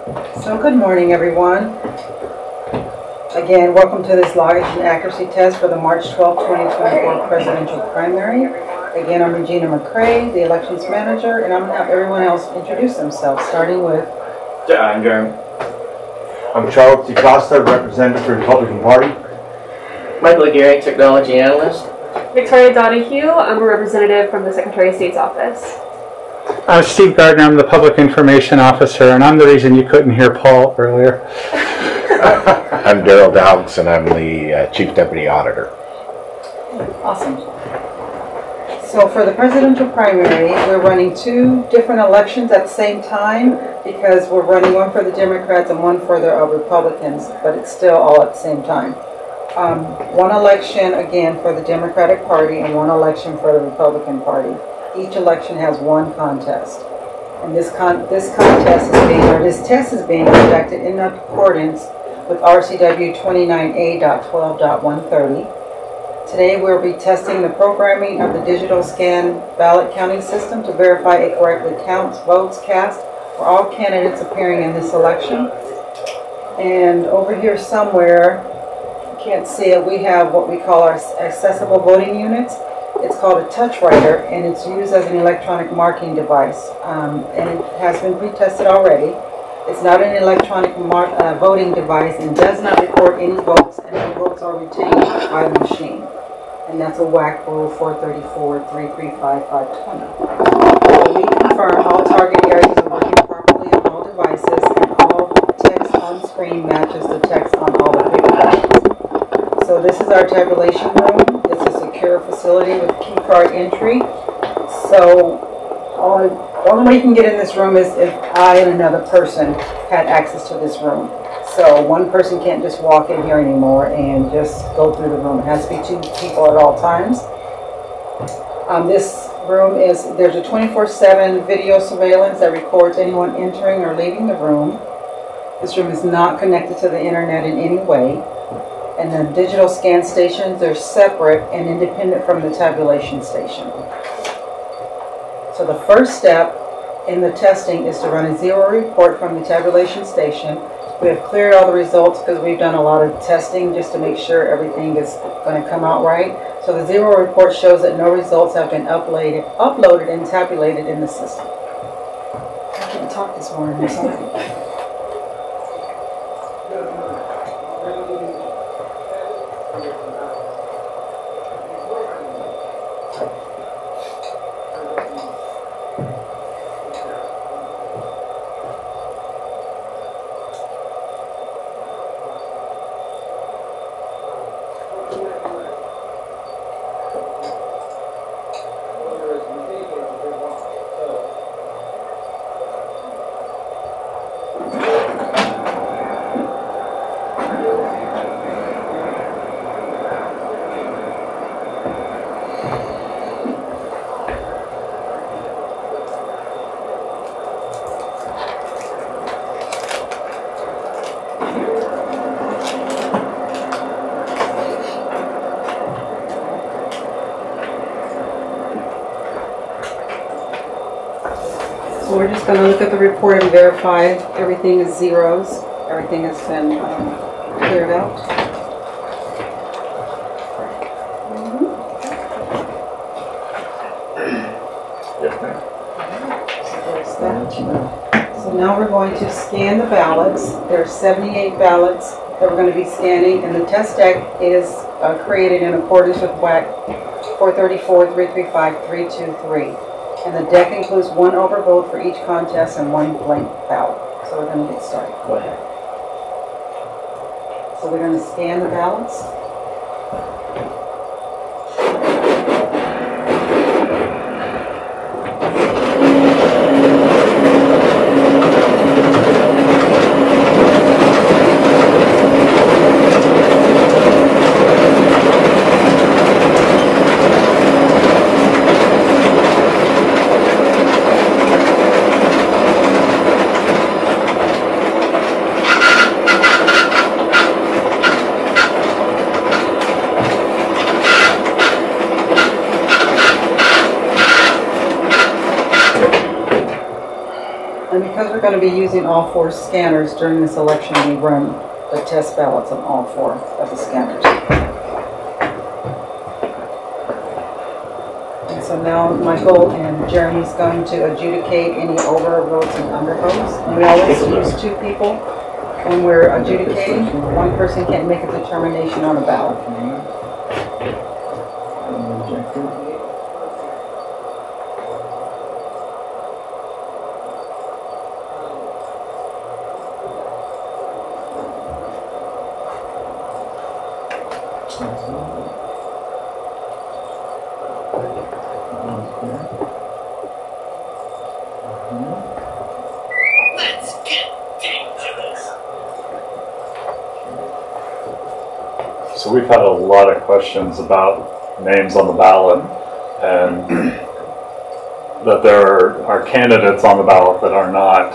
So good morning, everyone. Again, welcome to this logic and accuracy test for the March 12, 2024 presidential primary. Again, I'm Regina McCrae, the elections manager, and I'm going to have everyone else introduce themselves, starting with... I'm Jeremy. I'm Charles DeCosta, representative for the Republican Party. Michael Aguirre, technology analyst. Victoria Donahue, I'm a representative from the Secretary of State's office. I'm Steve Gardner, I'm the Public Information Officer, and I'm the reason you couldn't hear Paul earlier. I'm Daryl Dowds, and I'm the Chief Deputy Auditor. Awesome. So for the presidential primary, we're running two different elections at the same time because we're running one for the Democrats and one for the Republicans, but it's still all at the same time. One election, again, for the Democratic Party and one election for the Republican Party. Each election has one contest. And this test is being conducted in accordance with RCW 29A.12.130. Today we'll be testing the programming of the digital scan ballot counting system to verify it correctly counts votes cast for all candidates appearing in this election. And over here somewhere, you can't see it, we have what we call our accessible voting units. It's called a touch writer, and it's used as an electronic marking device, and it has been pre-tested already. It's not an electronic voting device and does not record any votes, and the votes are retained by the machine. And that's a WAC rule 434-335-520. So we confirm all target areas are working properly on all devices, and all text on screen matches the text on all the paper ballots. So this is our tabulation room. It's a secure facility with key card entry. So only way you can get in this room is if I and another person had access to this room. So one person can't just walk in here anymore and just go through the room. It has to be two people at all times. This room there's a 24/7 video surveillance that records anyone entering or leaving the room. This room is not connected to the internet in any way. And the digital scan stations are separate and independent from the tabulation station. So the first step in the testing is to run a zero report from the tabulation station. We have cleared all the results because we've done a lot of testing just to make sure everything is going to come out right. So the zero report shows that no results have been uploaded and tabulated in the system. I can't talk this morning, I'm sorry. So we're just going to look at the report and verify everything is zeros. Everything has been cleared out. Yes, ma'am. So there's that. So now we're going to scan the ballots. There are 78 ballots that we're going to be scanning, and the test deck is created in accordance with WAC 434-335-323. And the deck includes one overvote for each contest and one blank ballot. So we're going to get started. Go ahead. So we're going to scan the ballots. going to be using all 4 scanners during this election. We run the test ballots on all 4 of the scanners. And so now Michael and Jeremy's going to adjudicate any overvotes and undervotes. And we always use 2 people when we're adjudicating. One person can't make a determination on a ballot. So we've had a lot of questions about names on the ballot, and that there are candidates on the ballot that are not,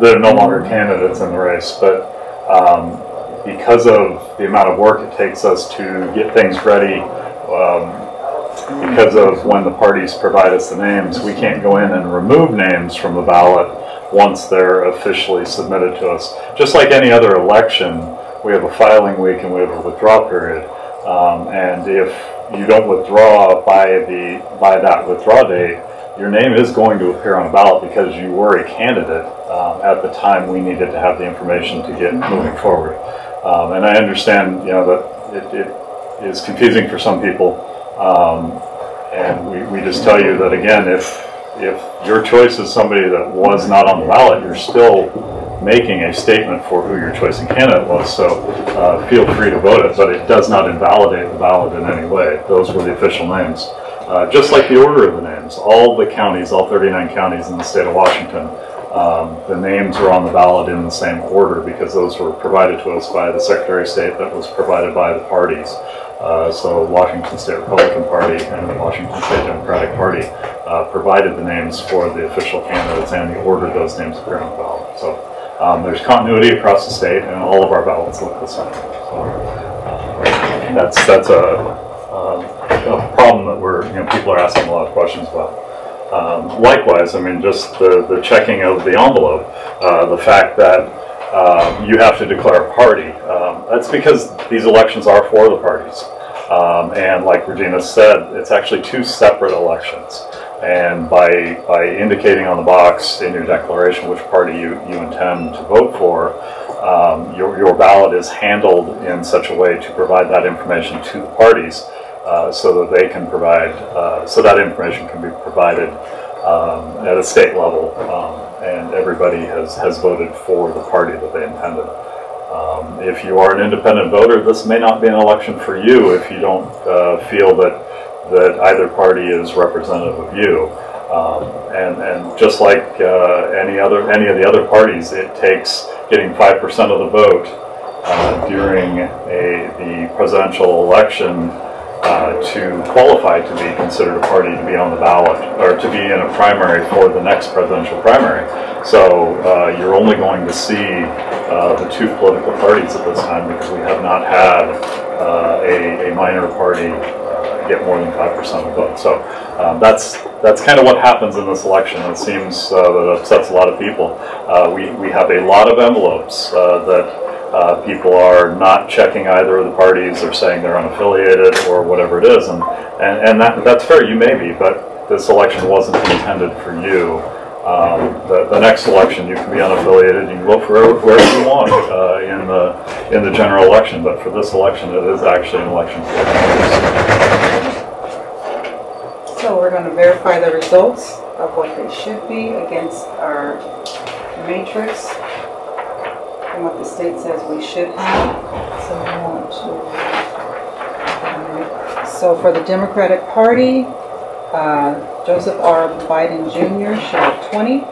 they're no longer candidates in the race, but because of the amount of work it takes us to get things ready, because of when the parties provide us the names, we can't go in and remove names from the ballot once they're officially submitted to us. Just like any other election, we have a filing week and we have a withdrawal period. And if you don't withdraw by that withdrawal date, your name is going to appear on a ballot because you were a candidate at the time we needed to have the information to get moving forward. And I understand, that it is confusing for some people. And we just tell you that, again, if your choice is somebody that was not on the ballot, you're still making a statement for who your choice and candidate was. So feel free to vote it, but it does not invalidate the ballot in any way. Those were the official names. Just like the order of the names, all the counties, all 39 counties in the state of Washington, the names are on the ballot in the same order because those were provided to us by the Secretary of State that was provided by the parties. So Washington State Republican Party and the Washington State Democratic Party provided the names for the official candidates and the order those names appear on the ballot. So there's continuity across the state, and all of our ballots look the same. So that's a problem that people are asking a lot of questions about. Likewise, I mean, just the checking of the envelope, the fact that you have to declare a party. That's because these elections are for the parties. And like Regina said, it's actually 2 separate elections. And by indicating on the box in your declaration which party you intend to vote for, your ballot is handled in such a way to provide that information to the parties so that they can provide, so that information can be provided at a state level. And everybody has voted for the party that they intended. If you are an independent voter, this may not be an election for you if you don't feel that either party is representative of you. And just like any of the other parties, it takes getting 5% of the vote during the presidential election to qualify to be considered a party to be on the ballot or to be in a primary for the next presidential primary. So you're only going to see the 2 political parties at this time because we have not had a minor party get more than 5% of the vote. So that's kind of what happens in this election. It seems that upsets a lot of people. We have a lot of envelopes that people are not checking either of the parties or saying they're unaffiliated or whatever it is, and that's fair. You may be, but this election wasn't intended for you. The next election, you can be unaffiliated. You can vote for wherever you want in the general election. But for this election, it is actually an election for voters. So we're going to verify the results of what they should be against our matrix and what the state says we should have. So we want to. So for the Democratic Party, Joseph R. Biden Jr. showed 20,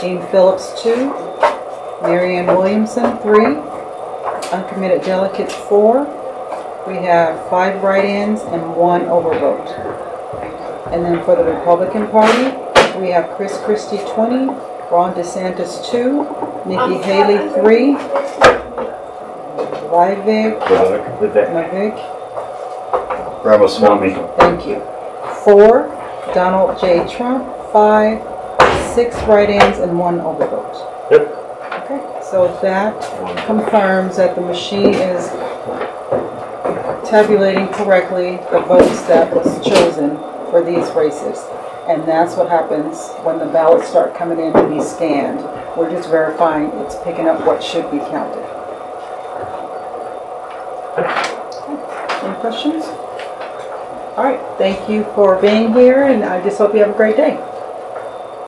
Gene Phillips 2, Marianne Williamson 3, uncommitted delegates 4. We have 5 write-ins and 1 overvote. And then for the Republican Party, we have Chris Christie 20, Ron DeSantis 2, Nikki Haley 3, Vivek Ramaswamy. Thank you. 4, Donald J. Trump 5, 6 write-ins and 1 overvote. Yep. Okay, so that confirms that the machine is tabulating correctly the votes that was chosen for these races. And that's what happens when the ballots start coming in to be scanned. We're just verifying it's picking up what should be counted. Any questions? All right, thank you for being here, and I just hope you have a great day.